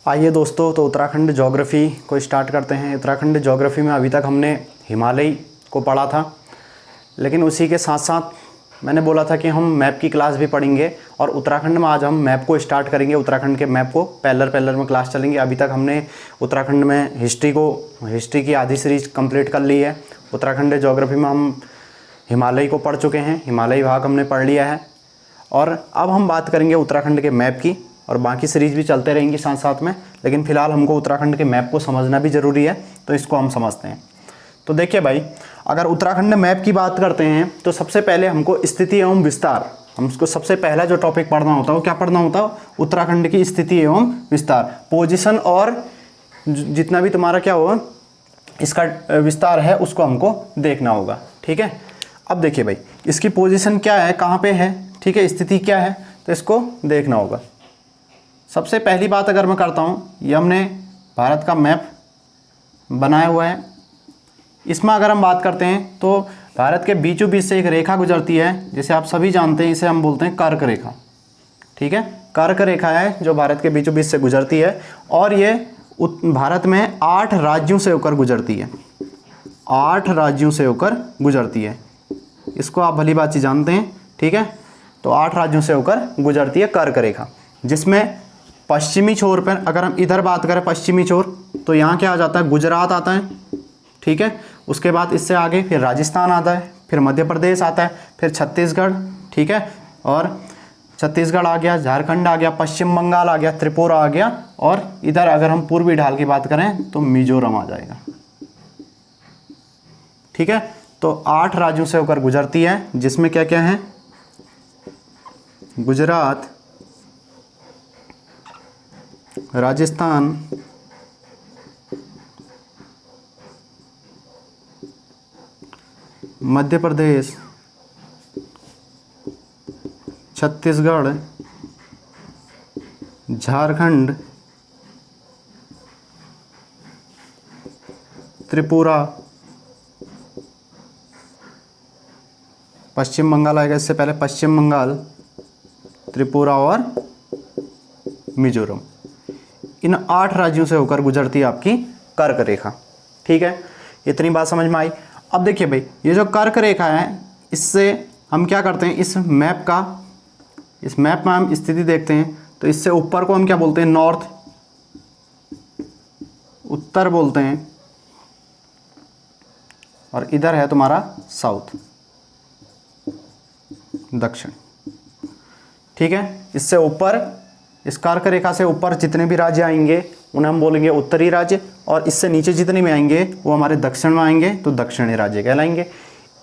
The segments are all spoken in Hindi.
आइए दोस्तों, तो उत्तराखंड ज्योग्राफी को स्टार्ट करते हैं। उत्तराखंड ज्योग्राफी में अभी तक हमने हिमालय को पढ़ा था, लेकिन उसी के साथ साथ मैंने बोला था कि हम मैप की क्लास भी पढ़ेंगे और उत्तराखंड में आज हम मैप को स्टार्ट करेंगे। उत्तराखंड के मैप को पैरेलल में क्लास चलेंगे। अभी तक हमने उत्तराखंड में हिस्ट्री की आधी सीरीज कंप्लीट कर ली है। उत्तराखंड ज्योग्राफी में हम हिमालय को पढ़ चुके हैं, हिमालयी भाग हमने पढ़ लिया है और अब हम बात करेंगे उत्तराखंड के मैप की। और बाकी सीरीज भी चलते रहेंगी साथ साथ में, लेकिन फ़िलहाल हमको उत्तराखंड के मैप को समझना भी ज़रूरी है, तो इसको हम समझते हैं। तो देखिए भाई, अगर उत्तराखंड मैप की बात करते हैं तो सबसे पहले हमको स्थिति एवं विस्तार, हमको सबसे पहला जो टॉपिक पढ़ना होता है वो क्या पढ़ना होता है? उत्तराखंड की स्थिति एवं विस्तार, पोजीशन और जितना भी तुम्हारा क्या होगा इसका विस्तार है उसको हमको देखना होगा। ठीक है, अब देखिए भाई, इसकी पोजीशन क्या है, कहाँ पे है, ठीक है, स्थिति क्या है, तो इसको देखना होगा। सबसे पहली बात अगर मैं करता हूँ, ये हमने भारत का मैप बनाया हुआ है। इसमें अगर हम बात करते हैं तो भारत के बीचों बीच से एक रेखा गुजरती है, जैसे आप सभी जानते हैं, इसे हम बोलते हैं कर्क रेखा। ठीक है, कर्क रेखा है जो भारत के बीचों बीच से गुजरती है और ये भारत में 8 राज्यों से होकर गुजरती है। 8 राज्यों से होकर गुजरती है, इसको आप भली बात जानते हैं। ठीक है, तो 8 राज्यों से होकर गुजरती है कर्क रेखा, जिसमें पश्चिमी छोर पर अगर हम इधर बात करें पश्चिमी छोर, तो यहाँ क्या आ जाता है? गुजरात आता है। ठीक है, उसके बाद इससे आगे फिर राजस्थान आता है, फिर मध्य प्रदेश आता है, फिर छत्तीसगढ़। ठीक है, और छत्तीसगढ़ आ गया, झारखंड आ गया, पश्चिम बंगाल आ गया, त्रिपुरा आ गया, और इधर अगर हम पूर्वी ढाल की बात करें तो मिजोरम आ जाएगा। ठीक है, तो 8 राज्यों से होकर गुजरती है, जिसमें क्या क्या है? गुजरात, राजस्थान, मध्य प्रदेश, छत्तीसगढ़, झारखंड, त्रिपुरा, पश्चिम बंगाल आएगा, इससे पहले पश्चिम बंगाल, त्रिपुरा और मिजोरम। इन 8 राज्यों से होकर गुजरती है आपकी कर्क रेखा। ठीक है, इतनी बात समझ में आई। अब देखिए भाई, ये जो कर्क रेखा है, इससे हम क्या करते हैं, इस मैप में हम स्थिति देखते हैं, तो इससे ऊपर को हम क्या बोलते हैं? नॉर्थ, उत्तर बोलते हैं, और इधर है तुम्हारा साउथ, दक्षिण। ठीक है, इससे ऊपर, इस कर्क रेखा से ऊपर जितने भी राज्य आएंगे उन्हें हम बोलेंगे उत्तरी राज्य, और इससे नीचे जितने भी आएंगे वो हमारे दक्षिण में आएंगे, तो दक्षिणी राज्य कहलाएंगे।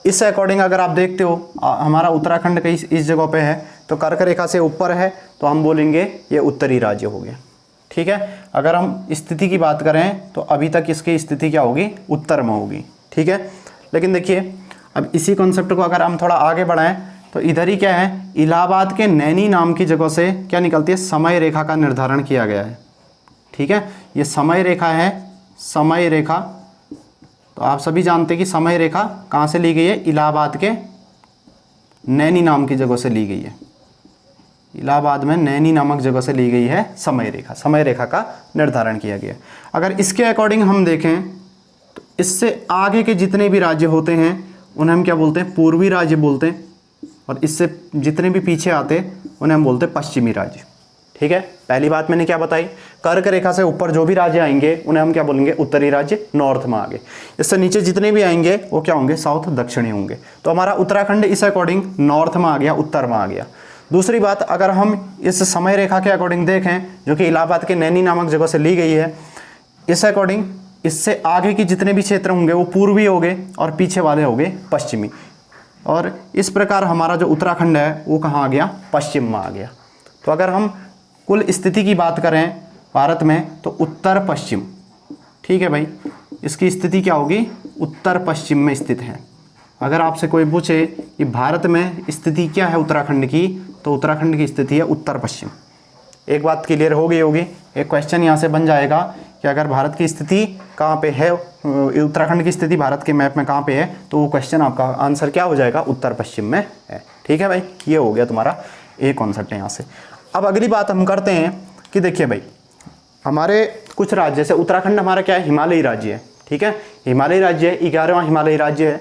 इस अकॉर्डिंग अगर आप देखते हो, हमारा उत्तराखंड कहीं इस जगह पे है, तो कर्क रेखा से ऊपर है, तो हम बोलेंगे ये उत्तरी राज्य हो गया। ठीक है, अगर हम स्थिति की बात करें तो अभी तक इसकी स्थिति क्या होगी? उत्तर में होगी। ठीक है, लेकिन देखिए, अब इसी कॉन्सेप्ट को अगर हम थोड़ा आगे बढ़ाएं तो इधर ही क्या है? इलाहाबाद के नैनी नाम की जगह से क्या निकलती है? समय रेखा का निर्धारण किया गया है। ठीक है, ये समय रेखा है, समय रेखा। तो आप सभी जानते हैं कि समय रेखा कहाँ से ली गई है? इलाहाबाद के नैनी नाम की जगह से ली गई है। इलाहाबाद में नैनी नामक जगह से ली गई है समय रेखा। समय रेखा का निर्धारण किया गया। अगर इसके अकॉर्डिंग हम देखें तो इससे आगे के जितने भी राज्य होते हैं उन्हें हम क्या बोलते हैं? पूर्वी राज्य बोलते हैं, और इससे जितने भी पीछे आते उन्हें हम बोलते हैं पश्चिमी राज्य। ठीक है, पहली बात मैंने क्या बताई? कर्क रेखा से ऊपर जो भी राज्य आएंगे उन्हें हम क्या बोलेंगे? उत्तरी राज्य, नॉर्थ में आ गए। इससे नीचे जितने भी आएंगे वो क्या होंगे? साउथ, दक्षिणी होंगे। तो हमारा उत्तराखंड इस अकॉर्डिंग नॉर्थ में आ गया, उत्तर में आ गया। दूसरी बात, अगर हम इस समय रेखा के अकॉर्डिंग देखें, जो कि इलाहाबाद के नैनी नामक जगह से ली गई है, इस अकॉर्डिंग इससे आगे की जितने भी क्षेत्र होंगे वो पूर्वी हो गए और पीछे वाले हो गए पश्चिमी। और इस प्रकार हमारा जो उत्तराखंड है वो कहाँ आ गया? पश्चिम में आ गया। तो अगर हम कुल स्थिति की बात करें भारत में तो उत्तर पश्चिम। ठीक है भाई, इसकी स्थिति क्या होगी? उत्तर पश्चिम में स्थित है। अगर आपसे कोई पूछे कि भारत में स्थिति क्या है उत्तराखंड की, तो उत्तराखंड की स्थिति है उत्तर पश्चिम। एक बात क्लियर हो गई होगी। एक क्वेश्चन यहाँ से बन जाएगा कि अगर भारत की स्थिति कहाँ पे है, उत्तराखंड की स्थिति भारत के मैप में कहाँ पे है, तो वो क्वेश्चन आपका आंसर क्या हो जाएगा? उत्तर पश्चिम में है। ठीक है भाई, ये हो गया तुम्हारा एक कॉन्सेप्ट है यहाँ से। अब अगली बात हम करते हैं कि देखिए भाई, हमारे कुछ राज्य, जैसे उत्तराखंड हमारा क्या है, हिमालयी राज्य है, ठीक है, हिमालयी राज्य है, 11वां हिमालयी राज्य है।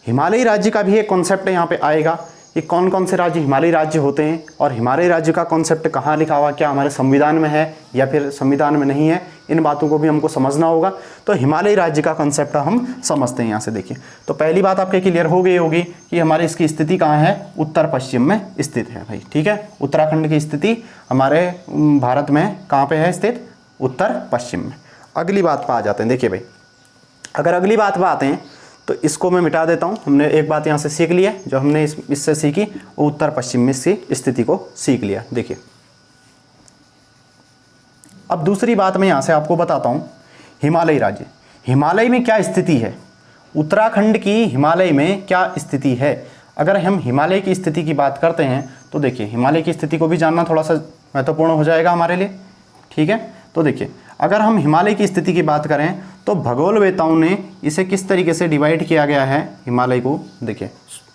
हिमालयी राज्य का भी एक कॉन्सेप्ट यहाँ पे आएगा कि कौन कौन से राज्य हिमालयी राज्य होते हैं, और हिमालयी राज्य का कॉन्सेप्ट कहाँ लिखा हुआ, क्या हमारे संविधान में है या फिर संविधान में नहीं है, इन बातों को भी हमको समझना होगा। तो हिमालयी राज्य का कॉन्सेप्ट हम समझते हैं यहाँ से। देखिए, तो पहली बात आपके क्लियर हो गई होगी कि हमारे इसकी स्थिति कहाँ है, उत्तर पश्चिम में स्थित है भाई, ठीक है। उत्तराखंड की स्थिति हमारे भारत में कहाँ पे है स्थित, उत्तर पश्चिम में। अगली बात पर आ जाते हैं। देखिए भाई, अगर अगली बात पर आते हैं तो इसको मैं मिटा देता हूँ। हमने एक बात यहाँ से सीख ली है, जो हमने इससे सीखी वो उत्तर पश्चिम में इसकी स्थिति को सीख लिया। देखिए, अब दूसरी बात मैं यहाँ से आपको बताता हूँ, हिमालयी राज्य, हिमालय में क्या स्थिति है, उत्तराखंड की हिमालय में क्या स्थिति है। अगर हम हिमालय की स्थिति की बात करते हैं तो देखिए, हिमालय की स्थिति को भी जानना थोड़ा सा महत्वपूर्ण हो जाएगा हमारे लिए, ठीक है। तो देखिए, अगर हम हिमालय की स्थिति की बात करें तो भूगोलवेताओं ने इसे किस तरीके से डिवाइड किया गया है हिमालय को, देखिए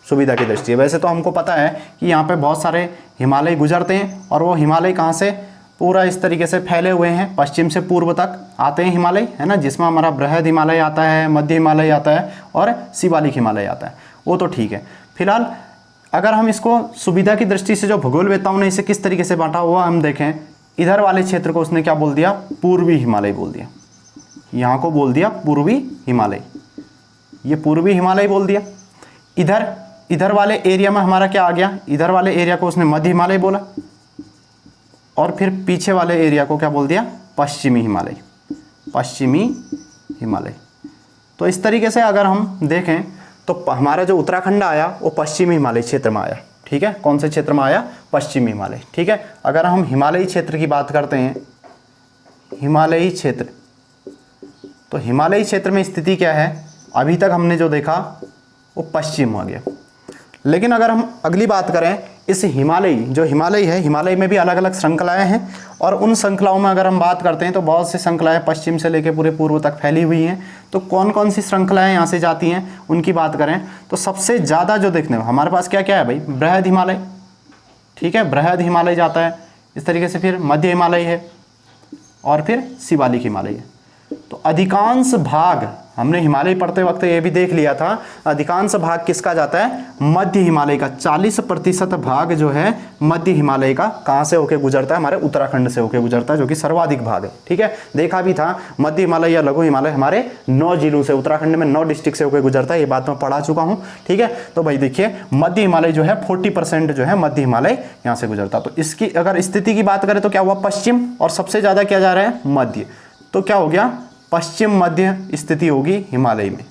सुविधा की दृष्टि। वैसे तो हमको पता है कि यहाँ पे बहुत सारे हिमालय गुजरते हैं, और वो हिमालय कहाँ से पूरा इस तरीके से फैले हुए हैं, पश्चिम से पूर्व तक आते हैं हिमालय, है ना, जिसमें हमारा बृहद हिमालय आता है, मध्य हिमालय आता है और शिवालिक हिमालय आता है, वो तो ठीक है। फिलहाल अगर हम इसको सुविधा की दृष्टि से जो भूगोलवेताओं ने इसे किस तरीके से बांटा हुआ हम देखें, इधर वाले क्षेत्र को उसने क्या बोल दिया, पूर्वी हिमालय बोल दिया, यहाँ को बोल दिया पूर्वी हिमालय, ये पूर्वी हिमालय बोल दिया। इधर वाले एरिया में हमारा क्या आ गया, इधर वाले एरिया को उसने मध्य हिमालय बोला, और फिर पीछे वाले एरिया को क्या बोल दिया, पश्चिमी हिमालय, पश्चिमी हिमालय। तो इस तरीके से अगर हम देखें तो हमारा जो उत्तराखंड आया वो पश्चिमी हिमालय क्षेत्र में आया, ठीक है। कौन से क्षेत्र में आया, पश्चिमी हिमालय, ठीक है। अगर हम हिमालयी क्षेत्र की बात करते हैं, हिमालयी क्षेत्र, तो हिमालयी क्षेत्र में स्थिति क्या है, अभी तक हमने जो देखा वो पश्चिम हो गया। लेकिन अगर हम अगली बात करें, इस जो हिमालय है, हिमालय में भी अलग अलग श्रृंखलाएं हैं, और उन श्रृंखलाओं में अगर हम बात करते हैं तो बहुत सी श्रृंखलाएं पश्चिम से लेकर पूरे पूर्व तक फैली हुई हैं। तो कौन कौन सी श्रृंखलाएं यहाँ से जाती हैं उनकी बात करें तो सबसे ज़्यादा जो देखने को हमारे पास क्या क्या है भाई, बृहद हिमालय, ठीक है, बृहद हिमालय जाता है। इस तरीके से फिर मध्य हिमालय है, और फिर शिवालिक हिमालय है। तो अधिकांश भाग हमने हिमालय पढ़ते वक्त ये भी देख लिया था, अधिकांश भाग किसका जाता है, मध्य हिमालय का। 40% भाग जो है मध्य हिमालय का कहाँ से होके गुजरता है, हमारे उत्तराखंड से होके गुजरता है, जो कि सर्वाधिक भाग है, ठीक है। देखा भी था, मध्य हिमालय या लघु हिमालय हमारे 9 जिलों से, उत्तराखंड में 9 डिस्ट्रिक्ट से होकर गुजरता है, ये बात मैं पढ़ा चुका हूँ, ठीक है। तो भाई देखिए, मध्य हिमालय जो है 40% जो है मध्य हिमालय यहाँ से गुजरता। तो इसकी अगर स्थिति की बात करें तो क्या हुआ, पश्चिम, और सबसे ज़्यादा क्या जा रहा है, मध्य। तो क्या हो गया, पश्चिम मध्य स्थिति होगी हिमालय में,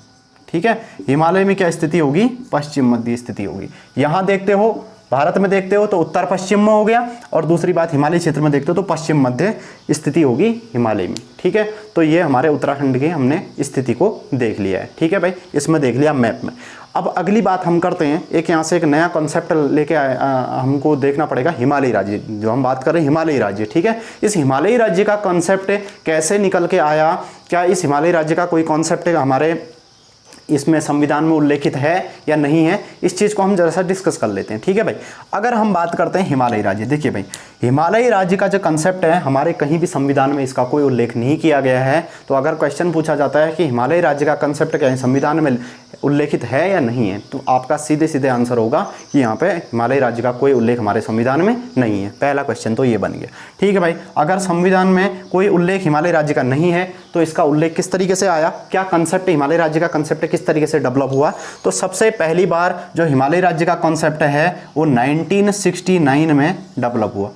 ठीक है। हिमालय में क्या स्थिति होगी, पश्चिम मध्य स्थिति होगी। यहाँ देखते हो भारत में देखते हो तो उत्तर पश्चिम में हो गया, और दूसरी बात हिमालय क्षेत्र में देखते हो तो पश्चिम मध्य स्थिति होगी हिमालय में, ठीक है। तो ये हमारे उत्तराखंड की हमने स्थिति को देख लिया है, ठीक है भाई, इसमें देख लिया मैप में। अब अगली बात हम करते हैं, एक यहाँ से एक नया कॉन्सेप्ट लेके हमको देखना पड़ेगा, हिमालयी राज्य, जो हम बात कर रहे हैं हिमालयी राज्य, ठीक है। इस हिमालयी राज्य का कॉन्सेप्ट कैसे निकल के आया, क्या इस हिमालयी राज्य का कोई कॉन्सेप्ट हमारे इसमें संविधान में उल्लेखित है या नहीं है, इस चीज़ को हम जरा सा डिस्कस कर लेते हैं, ठीक है भाई। अगर हम बात करते हैं हिमालयी राज्य, देखिए भाई, हिमालयी राज्य का जो कंसेप्ट है हमारे कहीं भी संविधान में इसका कोई उल्लेख नहीं किया गया है। तो अगर क्वेश्चन पूछा जाता है कि हिमालयी राज्य का कंसेप्ट क्या है, संविधान में उल्लेखित है या नहीं है, तो आपका सीधे सीधे आंसर होगा कि यहाँ पे हिमालयी राज्य का कोई उल्लेख हमारे संविधान में नहीं है। पहला क्वेश्चन तो ये बन गया, ठीक है भाई। अगर संविधान में कोई उल्लेख हिमालयी राज्य का नहीं है तो इसका उल्लेख किस तरीके से आया, क्या कंसेप्ट हिमालयी राज्य का कंसेप्ट किस तरीके से डेवलप हुआ। तो सबसे पहली बार जो हिमालयी राज्य का कंसेप्ट है वो 1969 में डेवलप हुआ,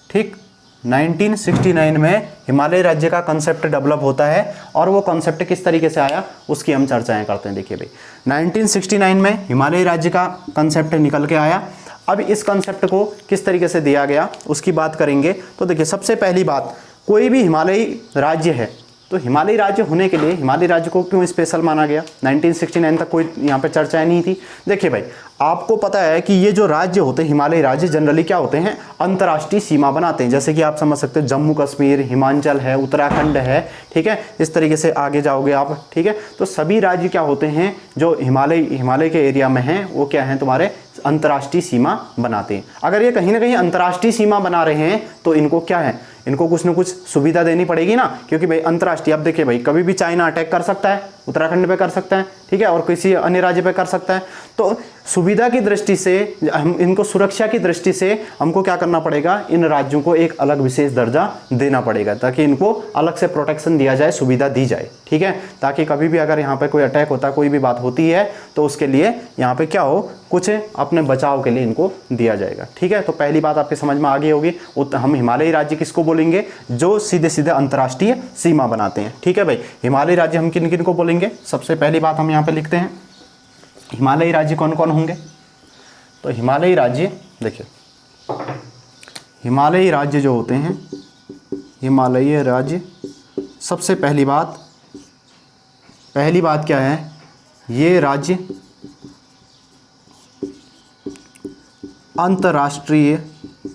ठीक। 1969 में हिमालय राज्य का कंसेप्ट डेवलप होता है, और वो कंसेप्ट किस तरीके से आया उसकी हम चर्चाएं करते हैं। देखिए भाई, 1969 में हिमालय राज्य का कंसेप्ट निकल के आया। अब इस कंसेप्ट को किस तरीके से दिया गया उसकी बात करेंगे। तो देखिए, सबसे पहली बात, कोई भी हिमालयी राज्य है तो हिमालयी राज्य होने के लिए हिमालयी राज्य को क्यों स्पेशल माना गया। 1969 तक कोई यहाँ पे चर्चाएं नहीं थी। देखिए भाई, आपको पता है कि ये जो राज्य होते हैं हिमालयी राज्य जनरली क्या होते हैं, अंतर्राष्ट्रीय सीमा बनाते हैं। जैसे कि आप समझ सकते हो जम्मू कश्मीर, हिमाचल है, उत्तराखंड है, ठीक है, इस तरीके से आगे जाओगे आप, ठीक है। तो सभी राज्य क्या होते हैं जो हिमालय के एरिया में हैं वो क्या हैं, तुम्हारे अंतर्राष्ट्रीय सीमा बनाते हैं। अगर ये कहीं ना कहीं अंतर्राष्ट्रीय सीमा बना रहे हैं तो इनको क्या है, इनको कुछ ना कुछ सुविधा देनी पड़ेगी ना, क्योंकि भाई अंतर्राष्ट्रीय, अब देखिए भाई कभी भी चाइना अटैक कर सकता है, उत्तराखंड पे कर सकता है, ठीक है, और किसी अन्य राज्य पे कर सकता है। तो सुविधा की दृष्टि से, हम इनको सुरक्षा की दृष्टि से हमको क्या करना पड़ेगा, इन राज्यों को एक अलग विशेष दर्जा देना पड़ेगा, ताकि इनको अलग से प्रोटेक्शन दिया जाए, सुविधा दी जाए, ठीक है, ताकि कभी भी अगर यहाँ पे कोई अटैक होता है, कोई भी बात होती है, तो उसके लिए यहाँ पे क्या हो, कुछ अपने बचाव के लिए इनको दिया जाएगा, ठीक है। तो पहली बात आपके समझ में आ गई होगी। हम हिमालयी राज्य किसको बोलेंगे, जो सीधे सीधे अंतर्राष्ट्रीय सीमा बनाते हैं, ठीक है भाई। हिमालयी राज्य हम किन किन को बोलेंगे, सबसे पहली बात हम यहाँ पे लिखते हैं, हिमालयी राज्य कौन कौन होंगे। तो हिमालयी राज्य, देखिए हिमालयी राज्य जो होते हैं, हिमालयी राज्य, सबसे पहली बात क्या है, ये राज्य अंतर्राष्ट्रीय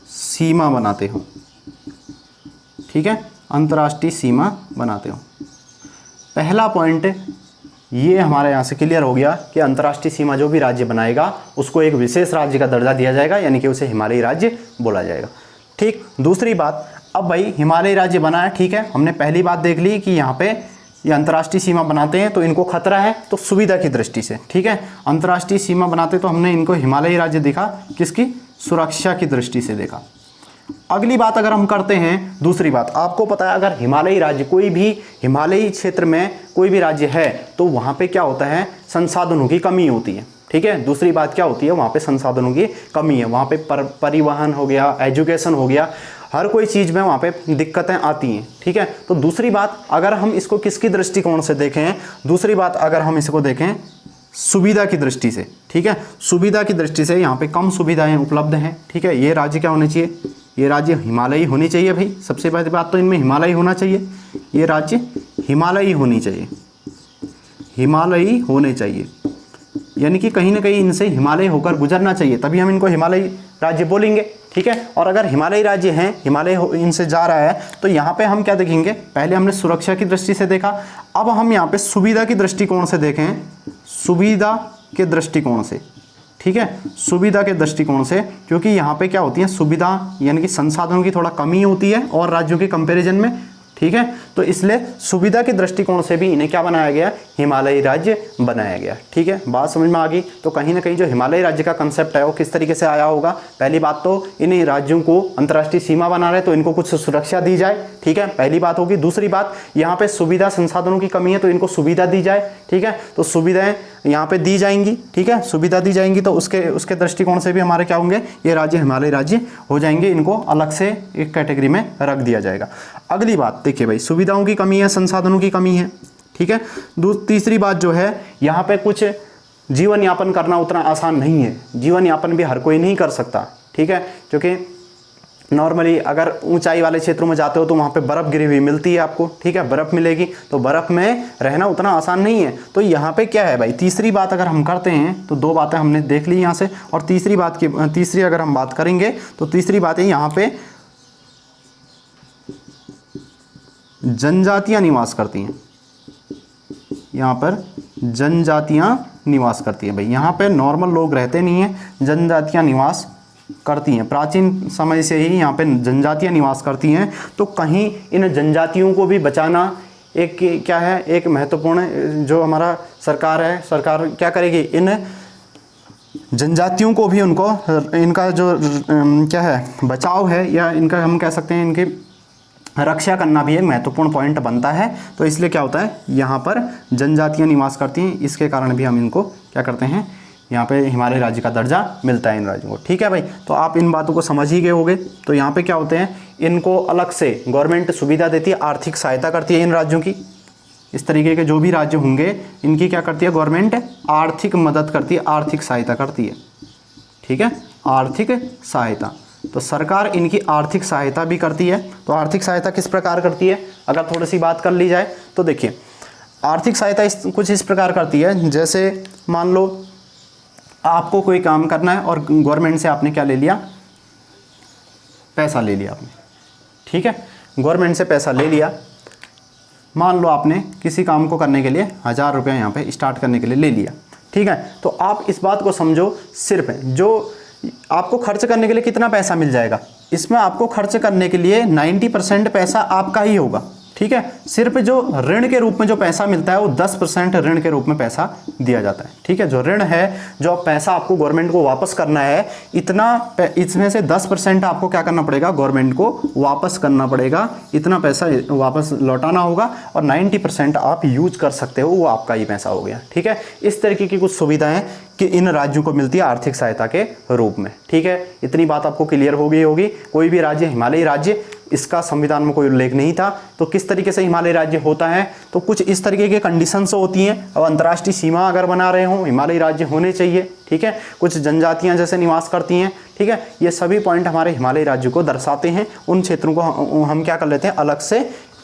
सीमा बनाते हो, ठीक है, अंतर्राष्ट्रीय सीमा बनाते हो। पहला पॉइंट ये हमारे यहाँ से क्लियर हो गया कि अंतर्राष्ट्रीय सीमा जो भी राज्य बनाएगा उसको एक विशेष राज्य का दर्जा दिया जाएगा, यानी कि उसे हिमालयी राज्य बोला जाएगा, ठीक। दूसरी बात, अब भाई हिमालयी राज्य बना है, ठीक है, हमने पहली बात देख ली कि यहाँ पे ये अंतर्राष्ट्रीय सीमा बनाते हैं तो इनको खतरा है, तो सुविधा की दृष्टि से, ठीक है, अंतर्राष्ट्रीय सीमा बनाते तो हमने इनको हिमालयी राज्य देखा, किसकी, सुरक्षा की दृष्टि से देखा। अगली बात अगर हम करते हैं, दूसरी बात आपको पता है, अगर हिमालयी राज्य, कोई भी हिमालयी क्षेत्र में कोई भी राज्य है तो वहाँ पे क्या होता है, संसाधनों की कमी होती है, ठीक है। दूसरी बात क्या होती है, वहाँ पे संसाधनों की कमी है, वहाँ पे परिवहन हो गया, एजुकेशन हो गया, हर कोई चीज़ में वहाँ पे दिक्कतें आती हैं, ठीक है। तो दूसरी बात अगर हम इसको किसकी दृष्टिकोण से देखें, दूसरी बात अगर हम इसको देखें सुविधा की दृष्टि से, ठीक है, सुविधा की दृष्टि से यहाँ पे कम सुविधाएं उपलब्ध हैं, ठीक है। ये राज्य क्या होने चाहिए, ये राज्य हिमालयी होनी चाहिए भाई, सबसे पहली बात तो इनमें हिमालयी होना चाहिए, ये राज्य हिमालयी होनी चाहिए, हिमालयी होने चाहिए, यानी कि कहीं ना कहीं इनसे हिमालय होकर गुजरना चाहिए, तभी हम इनको हिमालयी राज्य बोलेंगे, ठीक है। और अगर हिमालयी राज्य हैं, हिमालय इनसे जा रहा है, तो यहाँ पे हम क्या देखेंगे, पहले हमने सुरक्षा की दृष्टि से देखा, अब हम यहाँ पे सुविधा की दृष्टिकोण से देखें, सुविधा के दृष्टिकोण से, ठीक है, सुविधा के दृष्टिकोण से, क्योंकि यहाँ पे क्या होती है, सुविधा यानी कि संसाधनों की थोड़ा कमी होती है और राज्यों के कंपैरिजन में, ठीक है। तो इसलिए सुविधा के दृष्टिकोण से भी इन्हें क्या बनाया गया, हिमालयी राज्य बनाया गया, ठीक है। बात समझ में आ गई। तो कहीं ना कहीं जो हिमालयी राज्य का कंसेप्ट है वो किस तरीके से आया होगा, पहली बात तो इन राज्यों को अंतर्राष्ट्रीय सीमा बना रहे तो इनको कुछ सुरक्षा दी जाए, ठीक है, पहली बात होगी। दूसरी बात, यहाँ पे सुविधा संसाधनों की कमी है तो इनको सुविधा दी जाए, ठीक है, तो सुविधाएं यहाँ पे दी जाएंगी, ठीक है, सुविधा दी जाएंगी, तो उसके दृष्टिकोण से भी हमारे क्या होंगे, ये राज्य हिमालयी राज्य हो जाएंगे, इनको अलग से एक कैटेगरी में रख दिया जाएगा। अगली बात देखिए भाई, सुविधाओं की कमी है, संसाधनों की कमी है, ठीक है। तीसरी बात जो है, यहाँ पे कुछ जीवन यापन करना उतना आसान नहीं है, जीवन यापन भी हर कोई नहीं कर सकता, ठीक है, क्योंकि नॉर्मली अगर ऊंचाई वाले क्षेत्रों में जाते हो तो वहाँ पे बर्फ़ गिरी हुई मिलती है आपको, ठीक है, बर्फ़ मिलेगी, तो बर्फ़ में रहना उतना आसान नहीं है। तो यहाँ पे क्या है भाई, तीसरी बात अगर हम करते हैं तो दो बातें हमने देख ली यहाँ से, और तीसरी अगर हम बात करेंगे तो तीसरी बात है, यहाँ पे जनजातियाँ निवास करती हैं, यहाँ पर जनजातियाँ निवास करती हैं भाई, यहाँ पे नॉर्मल लोग रहते नहीं हैं, जनजातियाँ निवास करती हैं, प्राचीन समय से ही यहाँ पे जनजातियाँ निवास करती हैं। तो कहीं इन जनजातियों को भी बचाना एक क्या है, एक महत्वपूर्ण, जो हमारा सरकार है, सरकार क्या करेगी, इन जनजातियों को भी, उनको इनका जो क्या है बचाव है, या इनका हम कह सकते हैं इनकी रक्षा करना भी एक महत्वपूर्ण पॉइंट बनता है। तो इसलिए क्या होता है, यहाँ पर जनजातियाँ निवास करती हैं, इसके कारण भी हम इनको क्या करते हैं, यहाँ पे हिमालय राज्य का दर्जा मिलता है इन राज्यों को, ठीक है भाई। तो आप इन बातों को समझ ही गए होंगे। तो यहाँ पे क्या होते हैं, इनको अलग से गवर्नमेंट सुविधा देती है, आर्थिक सहायता करती है इन राज्यों की, इस तरीके के जो भी राज्य होंगे इनकी क्या करती है गवर्नमेंट, आर्थिक मदद करती है, आर्थिक सहायता करती है, ठीक है, आर्थिक सहायता। तो सरकार इनकी आर्थिक सहायता भी करती है। तो आर्थिक सहायता किस प्रकार करती है, अगर थोड़ी सी बात कर ली जाए तो देखिए, आर्थिक सहायता कुछ इस प्रकार करती है, जैसे मान लो आपको कोई काम करना है और गवर्नमेंट से आपने क्या ले लिया, पैसा ले लिया आपने, ठीक है, गवर्नमेंट से पैसा ले लिया, मान लो आपने किसी काम को करने के लिए 1000 रुपया यहाँ पे स्टार्ट करने के लिए ले लिया, ठीक है। तो आप इस बात को समझो, सिर्फ जो आपको खर्च करने के लिए कितना पैसा मिल जाएगा, इसमें आपको खर्च करने के लिए 90% पैसा आपका ही होगा, ठीक है। सिर्फ जो ऋण के रूप में जो पैसा मिलता है वो 10% ऋण के रूप में पैसा दिया जाता है, ठीक है। जो ऋण है, जो पैसा आपको गवर्नमेंट को वापस करना है, इसमें से 10% आपको क्या करना पड़ेगा, गवर्नमेंट को वापस करना पड़ेगा, इतना पैसा वापस लौटाना होगा, और 90% आप यूज कर सकते हो, वो आपका ही पैसा हो गया, ठीक है। इस तरीके की कुछ सुविधाएं कि इन राज्यों को मिलती है आर्थिक सहायता के रूप में, ठीक है। इतनी बात आपको क्लियर हो गई होगी। कोई भी राज्य, हिमालयी राज्य, इसका संविधान में कोई उल्लेख नहीं था, तो किस तरीके से हिमालयी राज्य होता है, तो कुछ इस तरीके के कंडीशंस होती हैं। अब अंतर्राष्ट्रीय सीमा अगर बना रहे हो, हिमालयी राज्य होने चाहिए, ठीक है। कुछ जनजातियां जैसे निवास करती हैं, ठीक है। ये सभी पॉइंट हमारे हिमालयी राज्य को दर्शाते हैं। उन क्षेत्रों को हम क्या कर लेते हैं, अलग से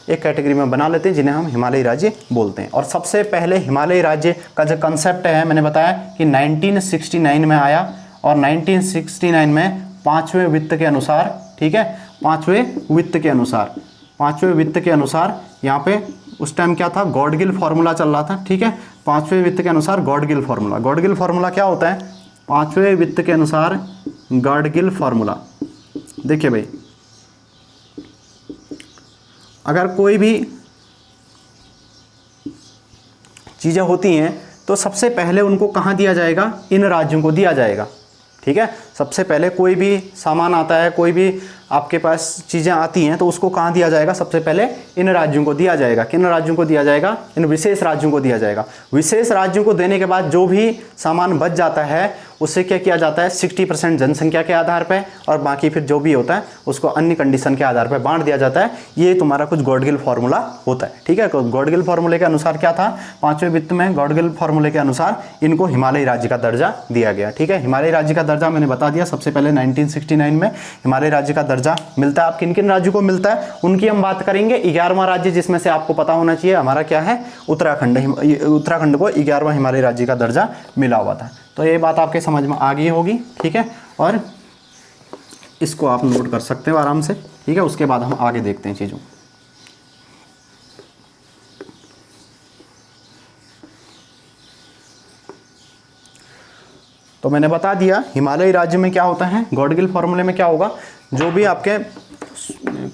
एक कैटेगरी में बना लेते हैं, जिन्हें हम हिमालयी राज्य बोलते हैं। और सबसे पहले हिमालयी राज्य का जो कंसेप्ट है, मैंने बताया कि 1969 में आया, और 1969 में 5वें वित्त के अनुसार, ठीक है, 5वें वित्त के अनुसार यहाँ पे उस टाइम क्या था, गॉडगिल फार्मूला चल रहा था, ठीक है। 5वें वित्त के अनुसार गॉडगिल फार्मूला क्या होता है, 5वें वित्त के अनुसार गॉडगिल फार्मूला। देखिए भाई, अगर कोई भी चीज़ें होती हैं तो सबसे पहले उनको कहाँ दिया जाएगा, इन राज्यों को दिया जाएगा, ठीक है। सबसे पहले कोई भी सामान आता है, कोई भी आपके पास चीज़ें आती हैं, तो उसको कहाँ दिया जाएगा, सबसे पहले इन राज्यों को दिया जाएगा। किन राज्यों को दिया जाएगा, इन विशेष राज्यों को दिया जाएगा। विशेष राज्यों को देने के बाद जो भी सामान बच जाता है उससे क्या किया जाता है, 60% जनसंख्या के आधार पर, और बाकी फिर जो भी होता है उसको अन्य कंडीशन के आधार पर बांट दिया जाता है। ये तुम्हारा कुछ गॉडगिल फार्मूला होता है, ठीक है। गॉडगिल फार्मूले के अनुसार क्या था, 5वें वित्त में गॉडगिल फार्मूले के अनुसार इनको हिमालयी राज्य का दर्जा दिया गया, ठीक है। हिमालयी राज्य का दर्जा मैंने बता दिया, सबसे पहले 1969 में हिमालयी राज्य का दर्जा मिलता है। अब किन किन राज्यों को मिलता है उनकी हम बात करेंगे। 11वां राज्य, जिसमें से आपको पता होना चाहिए, हमारा क्या है, उत्तराखंड। उत्तराखंड को 11वां हिमालयी राज्य का दर्जा मिला हुआ था। तो ये बात आपके समझ में आ गई होगी, ठीक है। और इसको आप नोट कर सकते हो आराम से, ठीक है। उसके बाद हम आगे देखते हैं चीज़ों। तो मैंने बता दिया हिमालयी राज्य में क्या होता है, गॉडगिल फार्मूले में क्या होगा, जो भी आपके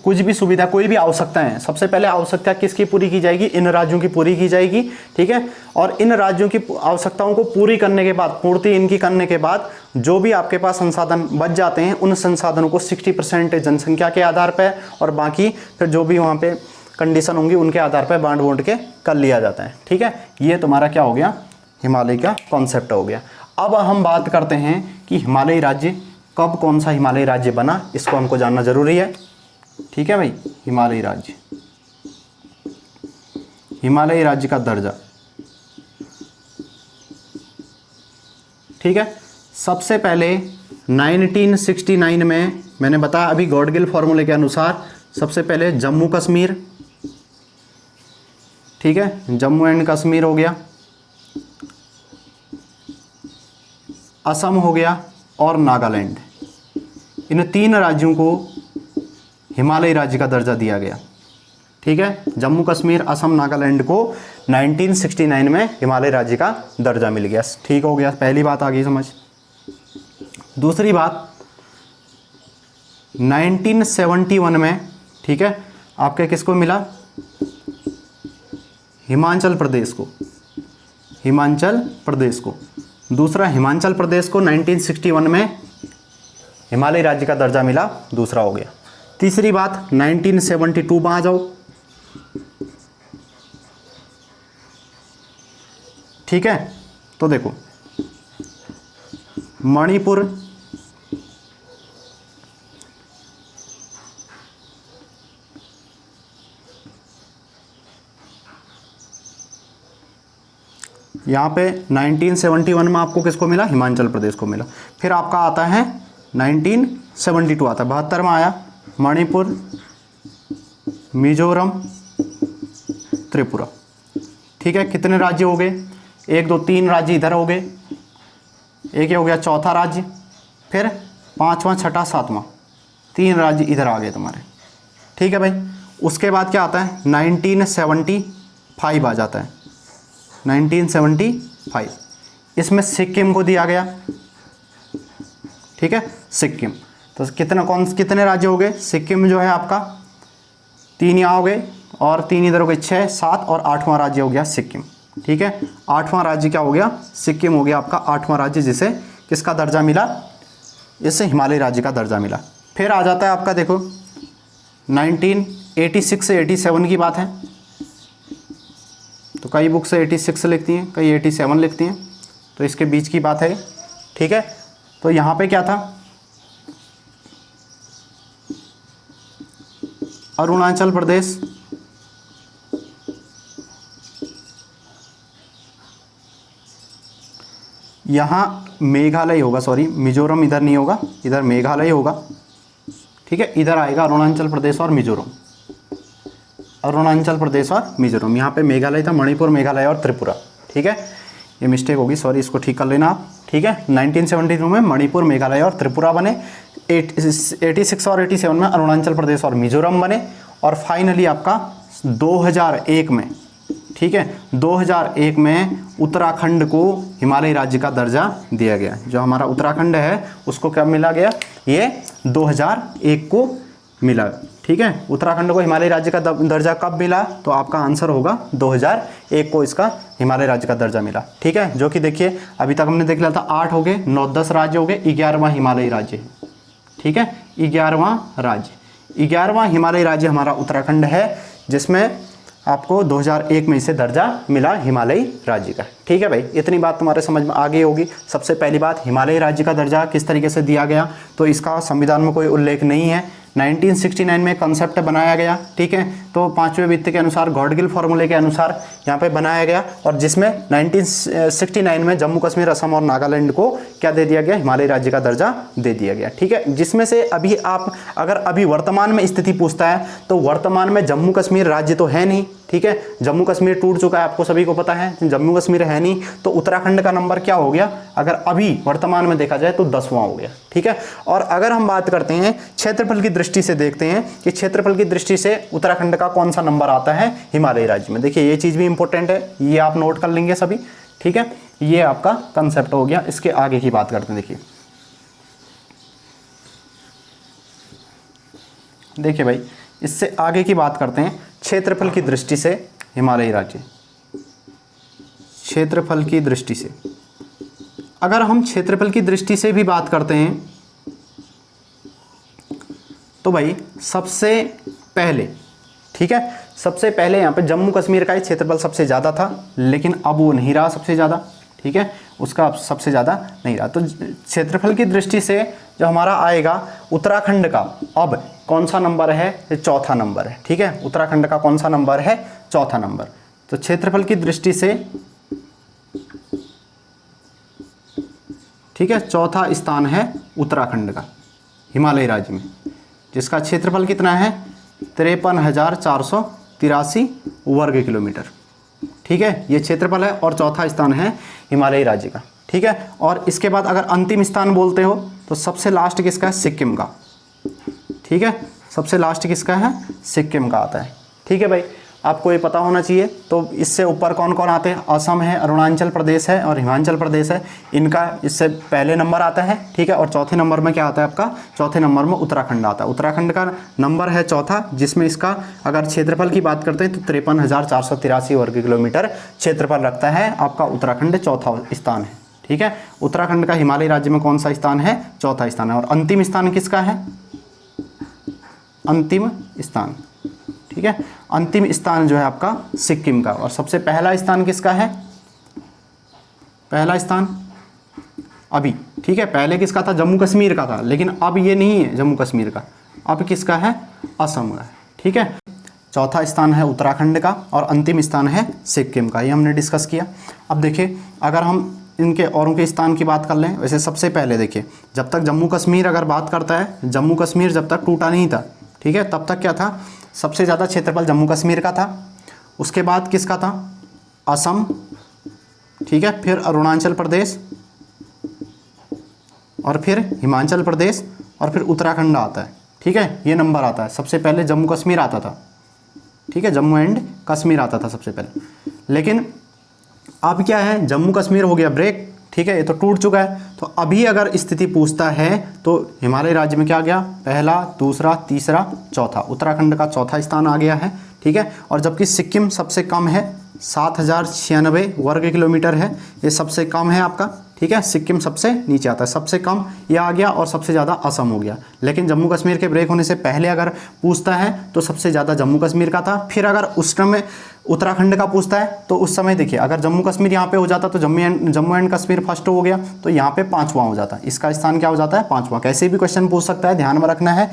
कुछ भी सुविधा, कोई भी आवश्यकता है, सबसे पहले आवश्यकता किसकी पूरी की जाएगी, इन राज्यों की पूरी की जाएगी, ठीक है। और इन राज्यों की आवश्यकताओं को पूरी करने के बाद, पूर्ति इनकी करने के बाद, जो भी आपके पास संसाधन बच जाते हैं, उन संसाधनों को 60% जनसंख्या के आधार पर, और बाकी फिर जो भी वहाँ पे कंडीशन होंगी उनके आधार पर बांट बूंट के कर लिया जाता है, ठीक है। ये तुम्हारा क्या हो गया, हिमालय का कॉन्सेप्ट हो गया। अब हम बात करते हैं कि हिमालयी राज्य कब, कौन सा हिमालयी राज्य बना, इसको हमको जानना जरूरी है, ठीक है भाई। हिमालयी राज्य, हिमालयी राज्य का दर्जा, ठीक है। सबसे पहले 1969 में मैंने बताया, अभी गॉडगिल फार्मूले के अनुसार सबसे पहले जम्मू कश्मीर, ठीक है, जम्मू एंड कश्मीर हो गया, असम हो गया, और नागालैंड। इन 3 राज्यों को हिमालयी राज्य का दर्जा दिया गया, ठीक है। जम्मू कश्मीर, असम, नागालैंड को 1969 में हिमालयी राज्य का दर्जा मिल गया, ठीक हो गया। पहली बात आ गई समझ। दूसरी बात, 1971 में, ठीक है, आपके किसको मिला, हिमाचल प्रदेश को, हिमाचल प्रदेश को। दूसरा, हिमाचल प्रदेश को 1961 में हिमालयी राज्य का दर्जा मिला, दूसरा हो गया। तीसरी बात, 1972 में आ जाओ, ठीक है। तो देखो, मणिपुर, यहाँ पे 1971 में आपको किसको मिला, हिमाचल प्रदेश को मिला। फिर आपका आता है 1972 आता है, 72 में आया मणिपुर, मिजोरम, त्रिपुरा, ठीक है। कितने राज्य हो गए, 1 2 3 राज्य इधर हो गए, एक ये हो गया चौथा राज्य, फिर 5वां, 6ठा, 7वां, 3 राज्य इधर आ गए तुम्हारे, ठीक है भाई। उसके बाद क्या आता है, 1975 आ जाता है, 1975। इसमें सिक्किम को दिया गया, ठीक है, सिक्किम। तो कितने राज्य हो गए? सिक्किम जो है आपका 3 यहाँ हो गए और 3 इधर हो गए, 6, 7 और 8वां राज्य हो गया सिक्किम, ठीक है। 8वां राज्य क्या हो गया? सिक्किम हो गया आपका 8वां राज्य, जिसे किसका दर्जा मिला? इससे हिमालय राज्य का दर्जा मिला। फिर आ जाता है आपका, देखो 1986 से 87 की बात है। तो कई बुक से 86 लिखती हैं, कई 87 लिखती हैं, तो इसके बीच की बात है, ठीक है। तो यहाँ पे क्या था? अरुणाचल प्रदेश, यहाँ मेघालय होगा, सॉरी मिजोरम इधर नहीं होगा, इधर मेघालय होगा, ठीक है। इधर आएगा अरुणाचल प्रदेश और मिजोरम, अरुणाचल प्रदेश और मिजोरम। यहाँ पे मेघालय था, मणिपुर, मेघालय और त्रिपुरा, ठीक है। ये मिस्टेक होगी, सॉरी, इसको ठीक कर लेना आप, ठीक है। 1972 में मणिपुर, मेघालय और त्रिपुरा बने। 86 और 87 में अरुणाचल प्रदेश और मिजोरम बने। और फाइनली आपका 2001 में, ठीक है, 2001 में उत्तराखंड को हिमालय राज्य का दर्जा दिया गया। जो हमारा उत्तराखंड है उसको क्या मिला गया? ये 2001 को मिला, ठीक है। उत्तराखंड को हिमालय राज्य का दर्जा कब मिला? तो आपका आंसर होगा 2001 को इसका हिमालय राज्य का दर्जा मिला, ठीक है। जो कि देखिए अभी तक हमने देख लिया था, 8 हो गए, 9, 10 राज्य हो गए, 11वां हिमालय राज्य है, ठीक है। 11वां राज्य, 11वां हिमालय राज्य हमारा उत्तराखंड है, जिसमें आपको 2001 में इसे दर्जा मिला हिमालय राज्य का, ठीक है भाई। इतनी बात तुम्हारे समझ में आ गई होगी। सबसे पहली बात, हिमालय राज्य का दर्जा किस तरीके से दिया गया, तो इसका संविधान में कोई उल्लेख नहीं है। 1969 में कंसेप्ट बनाया गया, ठीक है। तो 5वें वित्त के अनुसार, गॉडगिल फॉर्मूले के अनुसार यहाँ पे बनाया गया, और जिसमें 1969 में जम्मू कश्मीर, असम और नागालैंड को क्या दे दिया गया? हिमालय राज्य का दर्जा दे दिया गया, ठीक है। जिसमें से अभी आप अगर अभी वर्तमान में स्थिति पूछता है तो वर्तमान में जम्मू कश्मीर राज्य तो है नहीं, ठीक है। जम्मू कश्मीर टूट चुका है, आपको सभी को पता है, जम्मू कश्मीर है नहीं। तो उत्तराखंड का नंबर क्या हो गया अगर अभी वर्तमान में देखा जाए तो 10वां हो गया, ठीक है। और अगर हम बात करते हैं क्षेत्रफल की दृष्टि से, देखते हैं कि क्षेत्रफल की दृष्टि से उत्तराखंड का कौन सा नंबर आता है हिमालय राज्य में। देखिए ये चीज भी इंपॉर्टेंट है, ये आप नोट कर लेंगे सभी, ठीक है। ये आपका कंसेप्ट हो गया। इसके आगे की बात करते हैं। देखिए भाई, इससे आगे की बात करते हैं क्षेत्रफल की दृष्टि से हिमालय राज्य। क्षेत्रफल की दृष्टि से, अगर हम क्षेत्रफल की दृष्टि से भी बात करते हैं तो भाई सबसे पहले, ठीक है, सबसे पहले यहाँ पे जम्मू कश्मीर का ही क्षेत्रफल सबसे ज़्यादा था, लेकिन अब वो नहीं रहा सबसे ज़्यादा, ठीक है, उसका अब सबसे ज़्यादा नहीं रहा। तो क्षेत्रफल की दृष्टि से जो हमारा आएगा उत्तराखंड का अब कौन सा नंबर है? 4था नंबर है, ठीक है। उत्तराखंड का कौन सा नंबर है? 4था नंबर। तो क्षेत्रफल की दृष्टि से, ठीक है, 4था स्थान है उत्तराखंड का हिमालय राज्य में, जिसका क्षेत्रफल कितना है? 53,483 वर्ग किलोमीटर, ठीक है, ये क्षेत्रफल है और 4था स्थान है हिमालय राज्य का, ठीक है। और इसके बाद अगर अंतिम स्थान बोलते हो तो सबसे लास्ट किसका है? सिक्किम का, ठीक है, सबसे लास्ट किसका है? सिक्किम का आता है, ठीक है भाई। आपको ये पता होना चाहिए। तो इससे ऊपर कौन कौन आते हैं? असम है, अरुणाचल प्रदेश है और हिमाचल प्रदेश है, इनका इससे पहले नंबर आता है, ठीक है। और चौथे नंबर में क्या आता है आपका? चौथे नंबर में उत्तराखंड आता है। उत्तराखंड का नंबर है 4था, जिसमें इसका अगर क्षेत्रफल की बात करते हैं तो 53,483 वर्ग किलोमीटर क्षेत्रफल रखता है आपका उत्तराखंड, 4था स्थान है, ठीक है। उत्तराखंड का हिमालय राज्य में कौन सा स्थान है? 4था स्थान है। और अंतिम स्थान किसका है? अंतिम स्थान, ठीक है, अंतिम स्थान जो है आपका सिक्किम का। और सबसे पहला स्थान किसका है? पहला स्थान अभी, ठीक है, पहले किसका था? जम्मू कश्मीर का था, लेकिन अब ये नहीं है जम्मू कश्मीर का, अब किसका है? असम का, ठीक है। चौथा स्थान है उत्तराखंड का और अंतिम स्थान है सिक्किम का, ये हमने डिस्कस किया। अब देखिए, अगर हम इनके औरों के स्थान की बात कर लें, वैसे सबसे पहले देखिए, जब तक जम्मू कश्मीर अगर बात करता है, जम्मू कश्मीर जब तक टूटा नहीं था, ठीक है, तब तक क्या था? सबसे ज़्यादा क्षेत्रफल जम्मू कश्मीर का था। उसके बाद किसका था? असम, ठीक है, फिर अरुणाचल प्रदेश और फिर हिमाचल प्रदेश और फिर उत्तराखंड आता है, ठीक है, ये नंबर आता है। सबसे पहले जम्मू कश्मीर आता था, ठीक है, जम्मू एंड कश्मीर आता था सबसे पहले। लेकिन अब क्या है? जम्मू कश्मीर हो गया ब्रेक, ठीक है, ये तो टूट चुका है। तो अभी अगर स्थिति पूछता है तो हिमालय राज्य में क्या आ गया, पहला, दूसरा, तीसरा, चौथा, उत्तराखंड का चौथा स्थान आ गया है। ठीक है, और जबकि सिक्किम सबसे कम है, 7096 वर्ग किलोमीटर है, ये सबसे कम है आपका। ठीक है, सिक्किम सबसे नीचे आता है, सबसे कम ये आ गया और सबसे ज़्यादा असम हो गया। लेकिन जम्मू कश्मीर के ब्रेक होने से पहले अगर पूछता है तो सबसे ज़्यादा जम्मू कश्मीर का था। फिर अगर उस समय उत्तराखंड का पूछता है तो उस समय देखिए, अगर जम्मू कश्मीर यहाँ पे हो जाता तो जम्मू एंड कश्मीर फर्स्ट हो गया, तो यहाँ पे 5वां हो जाता, इसका स्थान क्या हो जाता है, 5वां। कैसे भी क्वेश्चन पूछ सकता है, ध्यान में रखना है,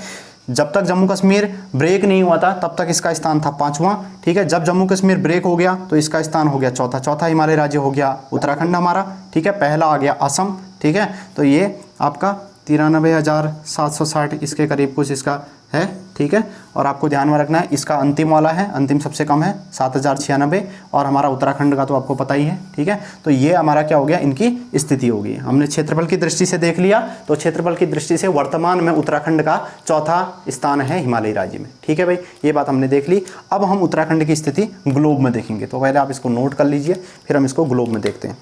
जब तक जम्मू कश्मीर ब्रेक नहीं हुआ था तब तक इसका स्थान था 5वां। ठीक है, जब जम्मू कश्मीर ब्रेक हो गया तो इसका स्थान हो गया चौथा। चौथा हिमालय राज्य हो गया उत्तराखंड हमारा। ठीक है, पहला आ गया असम। ठीक है, तो ये आपका 93,760 इसके करीब कुछ इसका है। ठीक है, और आपको ध्यान में रखना है इसका अंतिम वाला है, अंतिम सबसे कम है 7096, और हमारा उत्तराखंड का तो आपको पता ही है। ठीक है, तो ये हमारा क्या हो गया, इनकी स्थिति होगी। हमने क्षेत्रफल की दृष्टि से देख लिया, तो क्षेत्रफल की दृष्टि से वर्तमान में उत्तराखंड का चौथा स्थान है हिमालय राज्य में। ठीक है भाई, ये बात हमने देख ली। अब हम उत्तराखंड की स्थिति ग्लोब में देखेंगे, तो पहले आप इसको नोट कर लीजिए, फिर हम इसको ग्लोब में देखते हैं।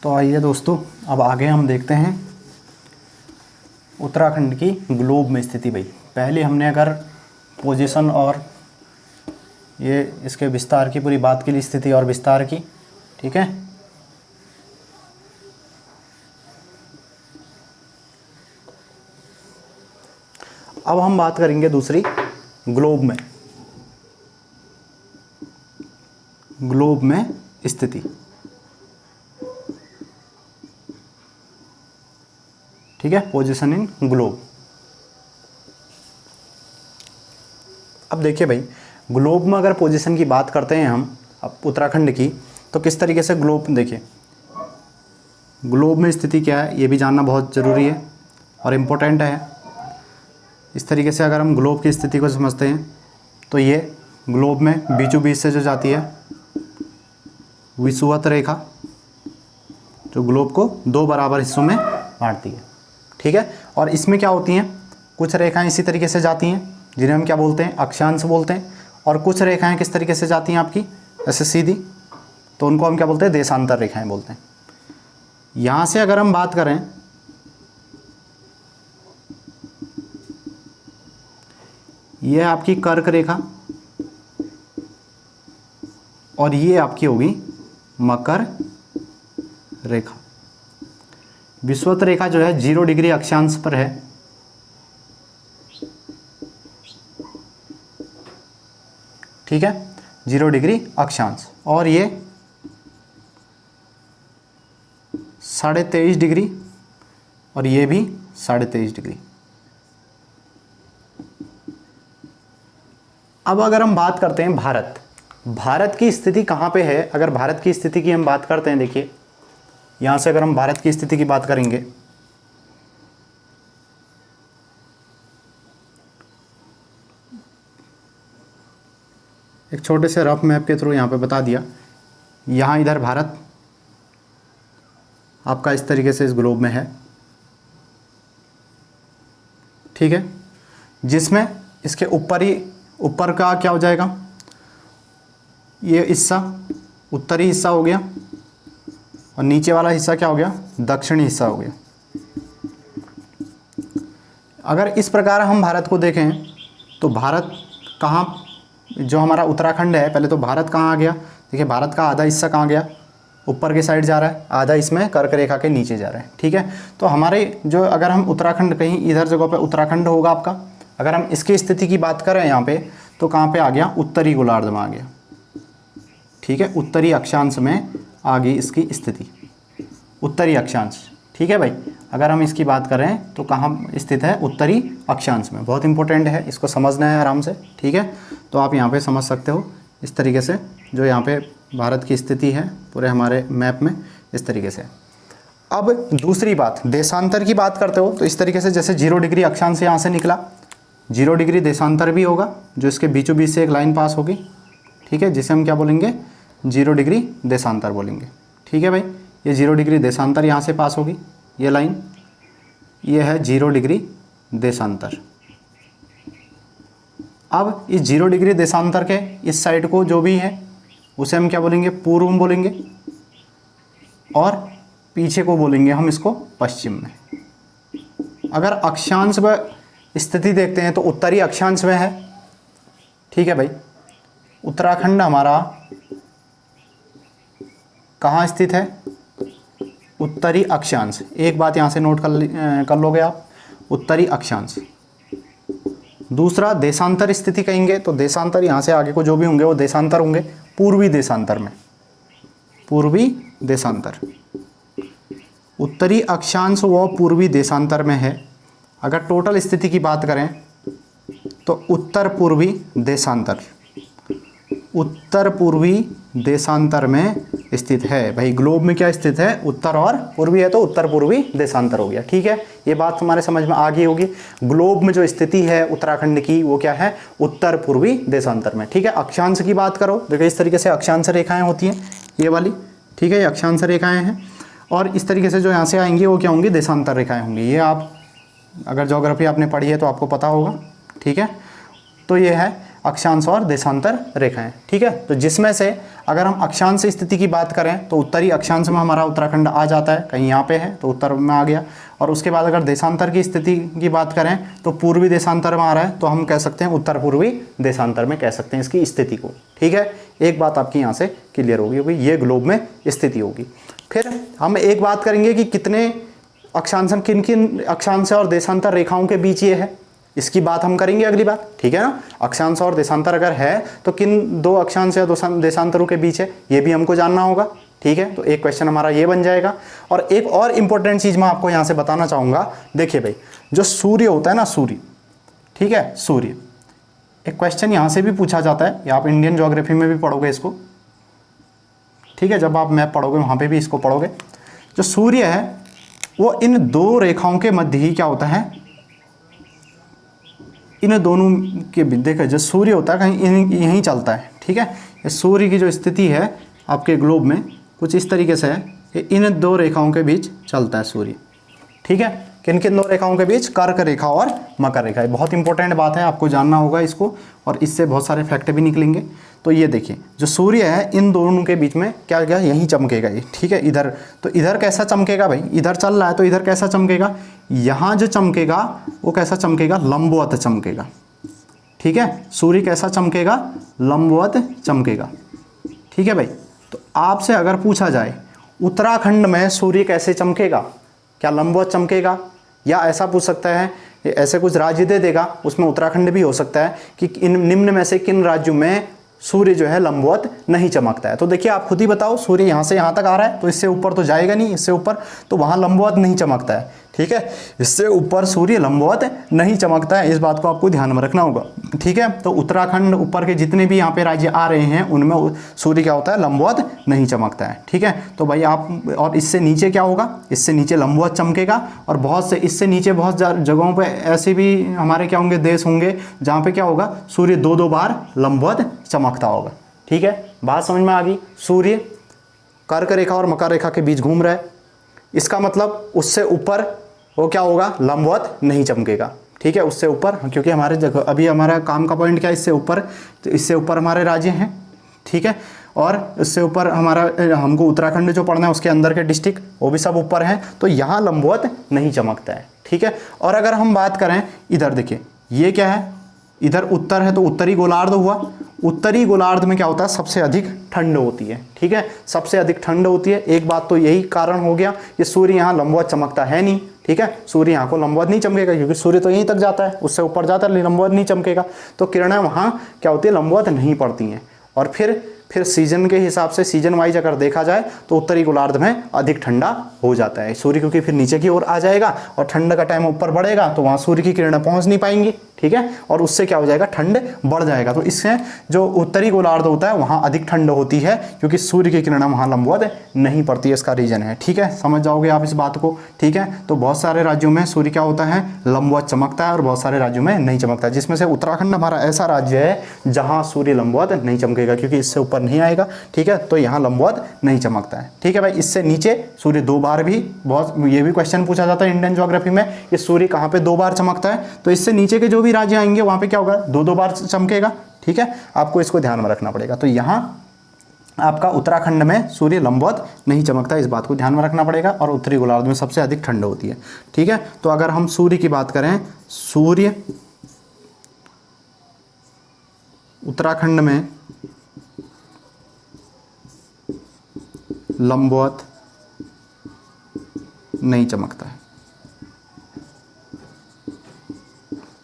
तो आइए दोस्तों, अब आगे हम देखते हैं उत्तराखंड की ग्लोब में स्थिति। भाई पहले हमने अगर पोजीशन और ये इसके विस्तार की पूरी बात के लिए, स्थिति और विस्तार की। ठीक है, अब हम बात करेंगे दूसरी ग्लोब में, ग्लोब में स्थिति। ठीक है, पोजीशन इन ग्लोब। अब देखिए भाई, ग्लोब में अगर पोजीशन की बात करते हैं हम अब उत्तराखंड की, तो किस तरीके से ग्लोब, देखिए ग्लोब में स्थिति क्या है ये भी जानना बहुत ज़रूरी है और इम्पोर्टेंट है। इस तरीके से अगर हम ग्लोब की स्थिति को समझते हैं तो ये ग्लोब में बीचों बीच से जो जाती है विषुवत रेखा, जो ग्लोब को 2 बराबर हिस्सों में बांटती है। ठीक है, और इसमें क्या होती हैं, कुछ रेखाएं इसी तरीके से जाती हैं जिन्हें हम क्या बोलते हैं, अक्षांश बोलते हैं, और कुछ रेखाएं किस तरीके से जाती हैं आपकी ऐसे सीधी, तो उनको हम क्या बोलते हैं, देशांतर रेखाएं बोलते हैं। यहाँ से अगर हम बात करें, ये आपकी कर्क रेखा और ये आपकी होगी मकर रेखा। विषुवत रेखा जो है 0 डिग्री अक्षांश पर है। ठीक है, 0 डिग्री अक्षांश, और ये 23.5 डिग्री, और ये भी 23.5 डिग्री। अब अगर हम बात करते हैं भारत की स्थिति कहाँ पे है, अगर भारत की स्थिति की हम बात करते हैं, देखिए यहाँ से अगर हम भारत की स्थिति की बात करेंगे, एक छोटे से रफ मैप के थ्रू यहाँ पे बता दिया। यहाँ इधर भारत आपका इस तरीके से इस ग्लोब में है। ठीक है, जिसमें इसके ऊपर का क्या हो जाएगा, ये हिस्सा उत्तरी हिस्सा हो गया, और नीचे वाला हिस्सा क्या हो गया, दक्षिणी हिस्सा हो गया। अगर इस प्रकार हम भारत को देखें तो भारत कहाँ, जो हमारा उत्तराखंड है, पहले तो भारत कहाँ आ गया, देखिए भारत का आधा हिस्सा कहाँ गया, ऊपर के साइड जा रहा है, आधा इसमें कर्क रेखा के नीचे जा रहा है। ठीक है, तो हमारे जो, अगर हम उत्तराखंड कहीं इधर जगह पे उत्तराखंड होगा आपका, अगर हम इसकी स्थिति की बात करें यहाँ पे, तो कहाँ पे आ गया, उत्तरी गोलार्ध में आ गया। ठीक है, उत्तरी अक्षांश में आ गई इसकी स्थिति, उत्तरी अक्षांश। ठीक है भाई, अगर हम इसकी बात करें तो कहाँ स्थित है, उत्तरी अक्षांश में। बहुत इंपॉर्टेंट है, इसको समझना है आराम से। ठीक है, तो आप यहाँ पे समझ सकते हो इस तरीके से, जो यहाँ पे भारत की स्थिति है पूरे हमारे मैप में इस तरीके से। अब दूसरी बात, देशांतर की बात करते हो तो इस तरीके से, जैसे 0 डिग्री अक्षांश यहाँ से निकला, 0 डिग्री देशांतर भी होगा, जो इसके बीचों बीच से एक लाइन पास होगी। ठीक है, जिसे हम क्या बोलेंगे, 0 डिग्री देशांतर बोलेंगे। ठीक है भाई, ये 0 डिग्री देशांतर यहाँ से पास होगी, ये लाइन, ये है 0 डिग्री देशांतर। अब इस 0 डिग्री देशांतर के इस साइड को जो भी है उसे हम क्या बोलेंगे, पूर्व बोलेंगे। और पीछे को बोलेंगे हम इसको पश्चिम में। अगर अक्षांश व स्थिति देखते हैं तो उत्तरी अक्षांश में है, ठीक है भाई। उत्तराखंड हमारा कहाँ स्थित है? उत्तरी अक्षांश। एक बात यहाँ से नोट कर लोगे आप, उत्तरी अक्षांश। दूसरा देशांतर स्थिति कहेंगे तो देशांतर यहाँ से आगे को जो भी होंगे वो देशांतर होंगे, पूर्वी देशांतर में, पूर्वी देशांतर। उत्तरी अक्षांश व पूर्वी देशांतर में है। अगर टोटल स्थिति की बात करें तो उत्तर पूर्वी देशांतर, उत्तर पूर्वी देशांतर में स्थित है। भाई ग्लोब में क्या स्थित है? उत्तर और पूर्वी है तो उत्तर पूर्वी देशांतर हो गया, ठीक है। ये बात हमारे समझ में आ गई होगी। ग्लोब में जो स्थिति है उत्तराखंड की वो क्या है? उत्तर पूर्वी देशांतर में, ठीक है। अक्षांश की बात करो, देखो इस तरीके से अक्षांश रेखाएं होती हैं, ये वाली, ठीक है, ये अक्षांश रेखाएं हैं। और इस तरीके से जो यहाँ से आएंगी वो क्या होंगी? देशांतर रेखाएं होंगी। ये आप अगर ज्योग्राफी आपने पढ़ी है तो आपको पता होगा, ठीक है। तो ये है अक्षांश और देशांतर रेखाएं, ठीक है। तो जिसमें से अगर हम अक्षांश स्थिति की बात करें तो उत्तरी अक्षांश में हमारा उत्तराखंड आ जाता है, कहीं यहाँ पे है तो उत्तर में आ गया। और उसके बाद अगर देशांतर की स्थिति की बात करें तो पूर्वी देशांतर में आ रहा है तो हम कह सकते हैं उत्तर पूर्वी देशांतर में कह सकते हैं इसकी स्थिति को, ठीक है। एक बात आपकी यहाँ से क्लियर होगी भाई, ये ग्लोब में स्थिति होगी। फिर हम एक बात करेंगे कि कितने अक्षांश, किन किन अक्षांश और देशांतर रेखाओं के बीच ये है, इसकी बात हम करेंगे अगली बार, ठीक है ना। अक्षांश और देशांतर अगर है तो किन दो अक्षांश या देशांतरों के बीच है, ये भी हमको जानना होगा, ठीक है। तो एक क्वेश्चन हमारा ये बन जाएगा। और एक और इंपॉर्टेंट चीज़ मैं आपको यहाँ से बताना चाहूँगा। देखिए भाई, जो सूर्य होता है ना, सूर्य, ठीक है, सूर्य, एक क्वेश्चन यहाँ से भी पूछा जाता है, या आप इंडियन ज्योग्राफी में भी पढ़ोगे इसको, ठीक है। जब आप मैप पढ़ोगे वहाँ पर भी इसको पढ़ोगे। जो सूर्य है वो इन दो रेखाओं के मध्य ही क्या होता है? इन दोनों के देखो, जो सूर्य होता है कहीं यहीं चलता है, ठीक है। ये सूर्य की जो स्थिति है आपके ग्लोब में कुछ इस तरीके से है कि इन दो रेखाओं के बीच चलता है सूर्य, ठीक है। किन किन दो रेखाओं के बीच? कर्क रेखा और मकर रेखा। बहुत इंपॉर्टेंट बात है, आपको जानना होगा इसको, और इससे बहुत सारे फैक्ट भी निकलेंगे। तो ये देखिए, जो सूर्य है इन दोनों के बीच में क्या क्या यहीं चमकेगा ये, ठीक है। इधर तो इधर कैसा चमकेगा भाई? इधर चल रहा है तो इधर कैसा चमकेगा? यहाँ जो चमकेगा वो कैसा चमकेगा? लंबवत चमकेगा, ठीक है। सूर्य कैसा चमकेगा? लंबवत चमकेगा, ठीक है भाई। तो आपसे अगर पूछा जाए उत्तराखंड में सूर्य कैसे चमकेगा, क्या लंबवत चमकेगा? या ऐसा पूछ सकता है, ऐसे कुछ राज्य दे देगा, उसमें उत्तराखंड भी हो सकता है, कि इन निम्न में से किन राज्यों में सूर्य जो है लंबवत नहीं चमकता है। तो देखिए आप खुद ही बताओ, सूर्य यहाँ से यहाँ तक आ रहा है तो इससे ऊपर तो जाएगा नहीं, इससे ऊपर तो वहाँ लंबवत नहीं चमकता है, ठीक है। इससे ऊपर सूर्य लंबवत नहीं चमकता है, इस बात को आपको ध्यान में रखना होगा, ठीक है। तो उत्तराखंड ऊपर के जितने भी यहाँ पे राज्य आ रहे हैं उनमें सूर्य क्या होता है? लंबवत नहीं चमकता है, ठीक है। तो भाई आप, और इससे नीचे क्या होगा? इससे नीचे लंबवत चमकेगा। और बहुत से इससे नीचे बहुत जगहों पर ऐसे भी हमारे क्या होंगे? देश होंगे जहाँ पे क्या होगा? सूर्य दो दो बार लंबवत चमकता होगा, ठीक है। बात समझ में आ गई। सूर्य कर्क रेखा और मकर रेखा के बीच घूम रहा है, इसका मतलब उससे ऊपर वो क्या होगा? लंबवत नहीं चमकेगा, ठीक है। उससे ऊपर, क्योंकि हमारे जगह अभी हमारा काम का पॉइंट क्या है? इससे ऊपर, तो इससे ऊपर हमारे राज्य हैं, ठीक है। और इससे ऊपर हमारा, हमको उत्तराखंड जो पढ़ना है उसके अंदर के डिस्ट्रिक्ट वो भी सब ऊपर हैं, तो यहाँ लंबवत नहीं चमकता है, ठीक है। और अगर हम बात करें इधर, देखिए ये क्या है? इधर उत्तर है तो उत्तरी गोलार्ध हुआ। उत्तरी गोलार्ध में क्या होता है? सबसे अधिक ठंड होती है, ठीक है, सबसे अधिक ठंड होती है। एक बात तो यही कारण हो गया कि सूर्य यहाँ लंबवत चमकता है नहीं, ठीक है। सूर्य यहाँ को लंबवत नहीं चमकेगा क्योंकि सूर्य तो यहीं तक जाता है, उससे ऊपर जाता है, लंबवत नहीं चमकेगा। तो किरणें वहाँ क्या होती है? लंबवत नहीं पड़ती हैं। और फिर सीजन के हिसाब से, सीजन वाइज अगर देखा जाए तो उत्तरी गोलार्ध में अधिक ठंडा हो जाता है सूर्य, क्योंकि फिर नीचे की ओर आ जाएगा और ठंड का टाइम ऊपर बढ़ेगा तो वहाँ सूर्य की किरणें पहुँच नहीं पाएंगी, ठीक है। और उससे क्या हो जाएगा? ठंड बढ़ जाएगा। तो इससे जो उत्तरी गोलार्ध होता है वहाँ अधिक ठंड होती है क्योंकि सूर्य की किरणें वहाँ लंबवत नहीं पड़ती है, इसका रीजन है, ठीक है। समझ जाओगे आप इस बात को, ठीक है। तो बहुत सारे राज्यों में सूर्य क्या होता है? लंबवत चमकता है और बहुत सारे राज्यों में नहीं चमकता है, जिसमें से उत्तराखंड हमारा ऐसा राज्य है जहाँ सूर्य लंबवत नहीं चमकेगा क्योंकि इससे ऊपर नहीं आएगा, ठीक है। तो यहाँ लंबवत नहीं चमकता है, ठीक है भाई। इससे नीचे सूर्य दो बार भी, बहुत ये भी क्वेश्चन पूछा जाता है इंडियन ज्योग्राफी में, ये सूर्य कहाँ पे दो बार चमकता है? तो इससे नीचे के जो भी राज्य आएंगे वहाँ पे क्या होगा? दो दो बार चमकेगा, ठीक है। आपको इसको ध्यान में रखना पड़ेगा। तो यहाँ आपका उत्तराखंड में सूर्य लंबवत नहीं चमकता, इस बात को ध्यान में रखना पड़ेगा, और उत्तरी गोलार्ध में सबसे अधिक ठंड होती है। ठीक है, तो अगर हम सूर्य की बात करें, सूर्य उत्तराखंड में लंबवत नहीं चमकता है।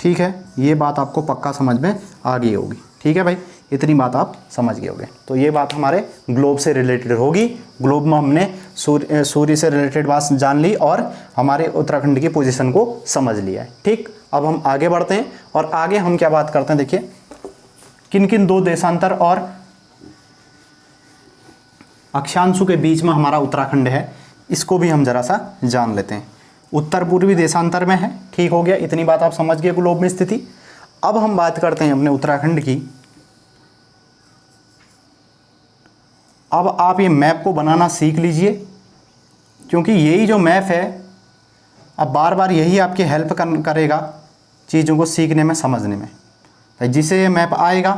ठीक है, ये बात आपको पक्का समझ में आ गई होगी। ठीक है भाई, इतनी बात आप समझ गए होंगे। तो ये बात हमारे ग्लोब से रिलेटेड होगी। ग्लोब में हमने सूर्य से रिलेटेड बात जान ली और हमारे उत्तराखंड की पोजीशन को समझ लिया है। ठीक, अब हम आगे बढ़ते हैं और आगे हम क्या बात करते हैं, देखिए किन किन दो देशांतर और अक्षांशों के बीच में हमारा उत्तराखंड है, इसको भी हम जरा सा जान लेते हैं। उत्तर पूर्वी देशांतर में है। ठीक हो गया, इतनी बात आप समझ गए ग्लोब में स्थिति। अब हम बात करते हैं अपने उत्तराखंड की। अब आप ये मैप को बनाना सीख लीजिए, क्योंकि यही जो मैप है अब बार बार यही आपकी हेल्प करेगा चीज़ों को सीखने में, समझने में। तो जिसे ये मैप आएगा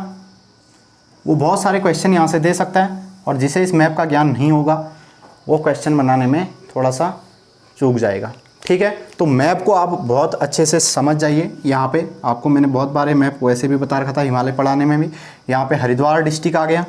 वो बहुत सारे क्वेश्चन यहाँ से दे सकता है, और जिसे इस मैप का ज्ञान नहीं होगा वो क्वेश्चन बनाने में थोड़ा सा चूक जाएगा। ठीक है, तो मैप को आप बहुत अच्छे से समझ जाइए। यहाँ पे आपको मैंने बहुत बार मैप वैसे भी बता रखा था हिमालय पढ़ाने में भी। यहाँ पे हरिद्वार डिस्ट्रिक्ट आ गया।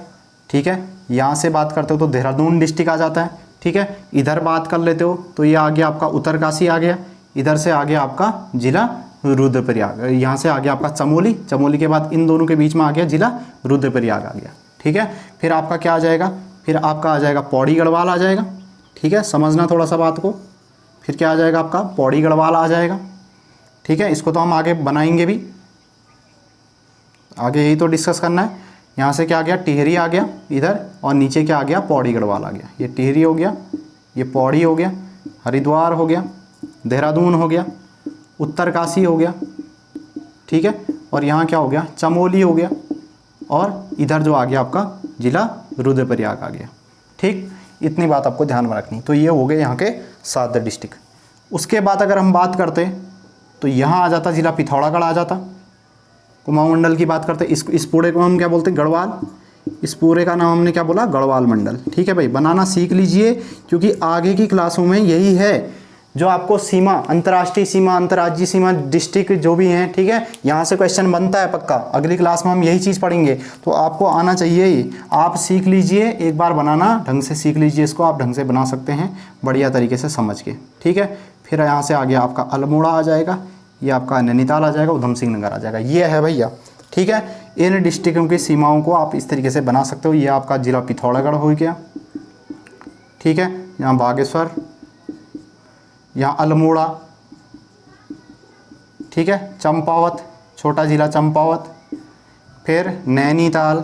ठीक है, यहाँ से बात करते हो तो देहरादून डिस्ट्रिक्ट आ जाता है। ठीक है, इधर बात कर लेते हो तो ये आ गया आपका उत्तरकाशी आ गया, इधर से आ गया आपका जिला रुद्रप्रयाग, यहाँ से आ गया आपका चमोली, चमोली के बाद इन दोनों के बीच में आ गया जिला रुद्रप्रयाग आ गया। ठीक है, फिर आपका क्या आ जाएगा, फिर आपका आ जाएगा पौड़ी गढ़वाल आ जाएगा। ठीक है, समझना थोड़ा सा बात को। फिर क्या आ जाएगा आपका पौड़ी गढ़वाल आ जाएगा। ठीक है, इसको तो हम आगे बनाएंगे भी, आगे यही तो डिस्कस करना है। यहाँ से क्या आ गया, टिहरी आ गया इधर, और नीचे क्या आ गया, पौड़ी गढ़वाल आ गया। ये टिहरी हो गया, ये पौड़ी हो गया, हरिद्वार हो गया, देहरादून हो गया, उत्तरकाशी हो गया। ठीक है, और यहाँ क्या हो गया, चमोली हो गया, और इधर जो आ गया आपका जिला रुद्रप्रयाग आ गया। ठीक, इतनी बात आपको ध्यान में रखनी। तो ये हो गए यहाँ के 7 डिस्ट्रिक्ट। उसके बाद अगर हम बात करते तो यहाँ आ जाता जिला पिथौरागढ़ आ जाता। कुमाऊं मंडल की बात करते, इस पूरे को हम क्या बोलते हैं, गढ़वाल। इस पूरे का नाम हमने क्या बोला, गढ़वाल मंडल। ठीक है भाई, बनाना सीख लीजिए, क्योंकि आगे की क्लासों में यही है जो आपको सीमा, अंतर्राष्ट्रीय सीमा, अंतर्राज्यीय सीमा, डिस्ट्रिक्ट जो भी हैं, ठीक है, यहाँ से क्वेश्चन बनता है पक्का। अगली क्लास में हम यही चीज़ पढ़ेंगे, तो आपको आना चाहिए ही। आप सीख लीजिए, एक बार बनाना ढंग से सीख लीजिए, इसको आप ढंग से बना सकते हैं बढ़िया तरीके से समझ के। ठीक है, फिर यहाँ से आ गया आपका अल्मोड़ा आ जाएगा, ये आपका नैनीताल आ जाएगा, उधम सिंह नगर आ जाएगा। ये है भैया। ठीक है, इन डिस्ट्रिक्टों की सीमाओं को आप इस तरीके से बना सकते हो। ये आपका जिला पिथौरागढ़ हो गया। ठीक है, यहाँ बागेश्वर, यहाँ अल्मोड़ा, ठीक है, चंपावत, छोटा जिला चंपावत, फिर नैनीताल,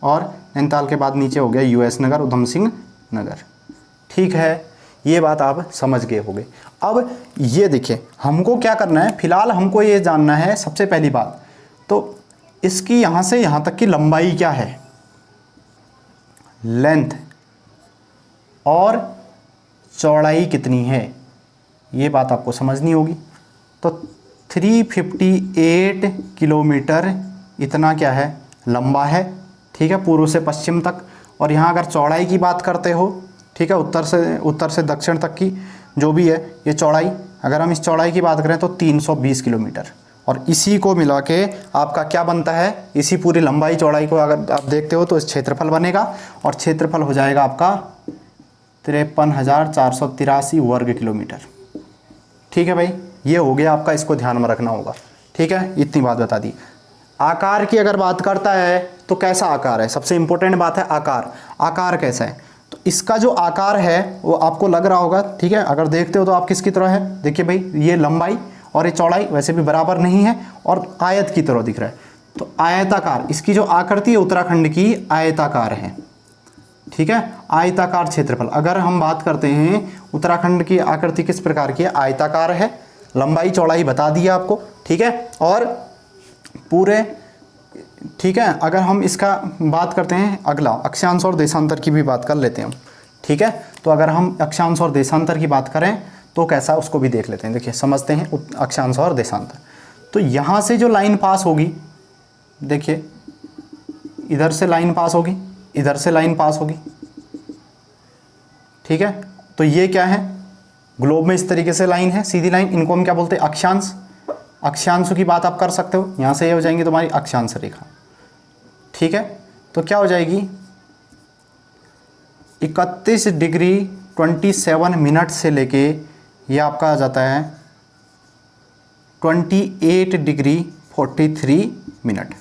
और नैनीताल के बाद नीचे हो गया यूएस नगर, उधम सिंह नगर। ठीक है, ये बात आप समझ गए होंगे। अब ये देखिए, हमको क्या करना है, फिलहाल हमको ये जानना है सबसे पहली बात तो इसकी यहाँ से यहाँ तक की लंबाई क्या है, लेंथ, और चौड़ाई कितनी है, ये बात आपको समझनी होगी। तो 358 किलोमीटर इतना क्या है, लंबा है। ठीक है, पूर्व से पश्चिम तक। और यहाँ अगर चौड़ाई की बात करते हो, ठीक है, उत्तर से दक्षिण तक की जो भी है ये चौड़ाई, अगर हम इस चौड़ाई की बात करें तो 320 किलोमीटर। और इसी को मिला के आपका क्या बनता है, इसी पूरी लंबाई चौड़ाई को अगर आप देखते हो तो इस क्षेत्रफल बनेगा, और क्षेत्रफल हो जाएगा आपका 53,483 वर्ग किलोमीटर। ठीक है भाई, ये हो गया आपका, इसको ध्यान में रखना होगा। ठीक है, इतनी बात बता दी। आकार की अगर बात करता है तो कैसा आकार है, सबसे इंपॉर्टेंट बात है आकार। आकार कैसा है, तो इसका जो आकार है वो आपको लग रहा होगा। ठीक है, अगर देखते हो तो आप किसकी तरह है, देखिए भाई, ये लंबाई और ये चौड़ाई वैसे भी बराबर नहीं है, और आयत की तरह दिख रहा है। तो आयताकार, इसकी जो आकृति है उत्तराखंड की आयताकार है। ठीक है, आयताकार क्षेत्रफल। अगर हम बात करते हैं उत्तराखंड की आकृति किस प्रकार की है, आयताकार है, लंबाई चौड़ाई बता दिया आपको। ठीक है, और पूरे, ठीक है, अगर हम इसका बात करते हैं अगला अक्षांश और देशांतर की भी बात कर लेते हैं हम। ठीक है, तो अगर हम अक्षांश और देशांतर की बात करें तो कैसा, उसको भी देख लेते हैं। देखिए, समझते हैं अक्षांश और देशांतर। तो यहाँ से जो लाइन पास होगी, देखिए इधर से लाइन पास होगी, इधर से लाइन पास होगी, ठीक है। तो ये क्या है, ग्लोब में इस तरीके से लाइन है, सीधी लाइन, इनको हम क्या बोलते हैं, अक्षांश। अक्षांशों की बात आप कर सकते हो, यहाँ से ये हो जाएंगी तुम्हारी अक्षांश रेखा, ठीक है। तो क्या हो जाएगी 31 डिग्री 27 मिनट से लेके ये आपका आ जाता है 28 डिग्री 43 मिनट।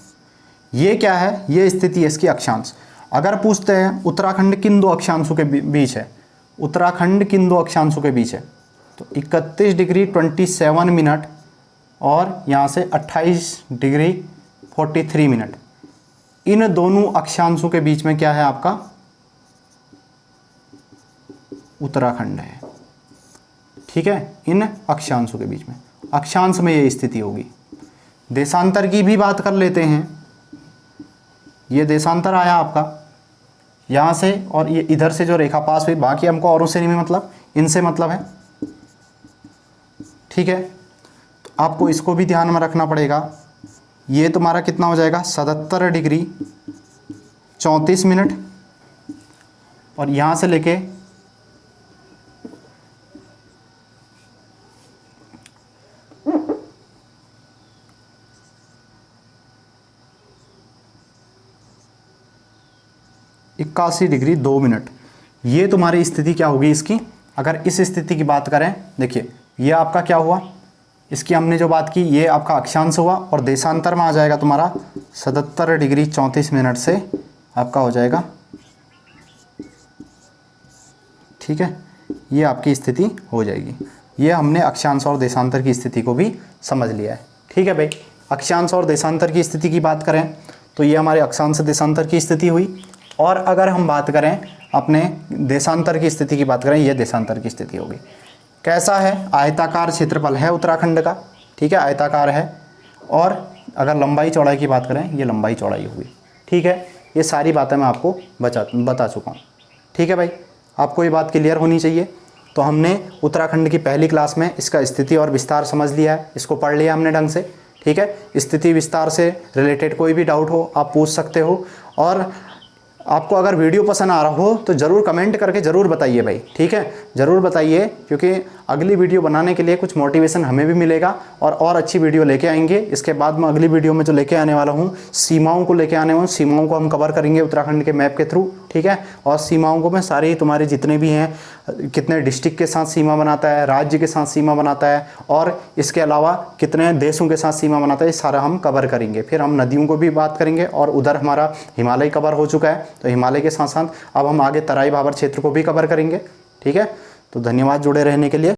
ये क्या है, ये स्थिति है इसकी अक्षांश। अगर पूछते हैं उत्तराखंड किन दो अक्षांशों के बीच है, उत्तराखंड किन दो अक्षांशों के बीच है, तो 31 डिग्री 27 मिनट और यहाँ से 28 डिग्री 43 मिनट, इन दोनों अक्षांशों के बीच में क्या है आपका, उत्तराखंड है, ठीक है। इन अक्षांशों के बीच में, अक्षांश में ये स्थिति होगी। देशांतर की भी बात कर लेते हैं। ये देशांतर आया आपका यहाँ से, और ये इधर से जो रेखा पास हुई, बाकी हमको औरों से नहीं मतलब, इनसे मतलब है, ठीक है। तो आपको इसको भी ध्यान में रखना पड़ेगा। ये तुम्हारा कितना हो जाएगा 77 डिग्री 34 मिनट, और यहाँ से लेके इक्यासी डिग्री 2 मिनट, ये तुम्हारी स्थिति क्या होगी इसकी। अगर इस स्थिति की बात करें, देखिए ये आपका क्या हुआ, इसकी हमने जो बात की, ये आपका अक्षांश हुआ, और देशांतर में आ जाएगा तुम्हारा 77 डिग्री 34 मिनट से आपका हो जाएगा, ठीक है। ये आपकी स्थिति हो जाएगी। ये हमने अक्षांश और देशांतर की स्थिति को भी समझ लिया है, ठीक है भाई। अक्षांश और देशांतर की स्थिति की बात करें तो ये हमारे अक्षांश देशांतर की स्थिति हुई। और अगर हम बात करें अपने देशांतर की स्थिति की बात करें, ये देशांतर की स्थिति होगी। कैसा है, आयताकार क्षेत्रफल है उत्तराखंड का, ठीक है, आयताकार है। और अगर लंबाई चौड़ाई की बात करें, ये लंबाई चौड़ाई हुई, ठीक है। ये सारी बातें मैं आपको बता चुका हूँ, ठीक है भाई। आपको ये बात क्लियर होनी चाहिए। तो हमने उत्तराखंड की पहली क्लास में इसका स्थिति और विस्तार समझ लिया है, इसको पढ़ लिया हमने ढंग से, ठीक है। स्थिति विस्तार से रिलेटेड कोई भी डाउट हो आप पूछ सकते हो। और आपको अगर वीडियो पसंद आ रहा हो तो ज़रूर कमेंट करके ज़रूर बताइए भाई, ठीक है, ज़रूर बताइए, क्योंकि अगली वीडियो बनाने के लिए कुछ मोटिवेशन हमें भी मिलेगा और अच्छी वीडियो लेके आएंगे। इसके बाद मैं अगली वीडियो में जो लेके आने वाला हूँ, सीमाओं को लेके आने वाला हूँ। सीमाओं को हम कवर करेंगे उत्तराखंड के मैप के थ्रू, ठीक है। और सीमाओं को मैं सारे तुम्हारे जितने भी हैं, कितने डिस्ट्रिक्ट के साथ सीमा बनाता है, राज्य के साथ सीमा बनाता है, और इसके अलावा कितने देशों के साथ सीमा बनाता है, ये सारा हम कवर करेंगे। फिर हम नदियों को भी बात करेंगे, और उधर हमारा हिमालय कवर हो चुका है, तो हिमालय के साथ साथ अब हम आगे तराई भाबर क्षेत्र को भी कवर करेंगे, ठीक है। तो धन्यवाद जुड़े रहने के लिए।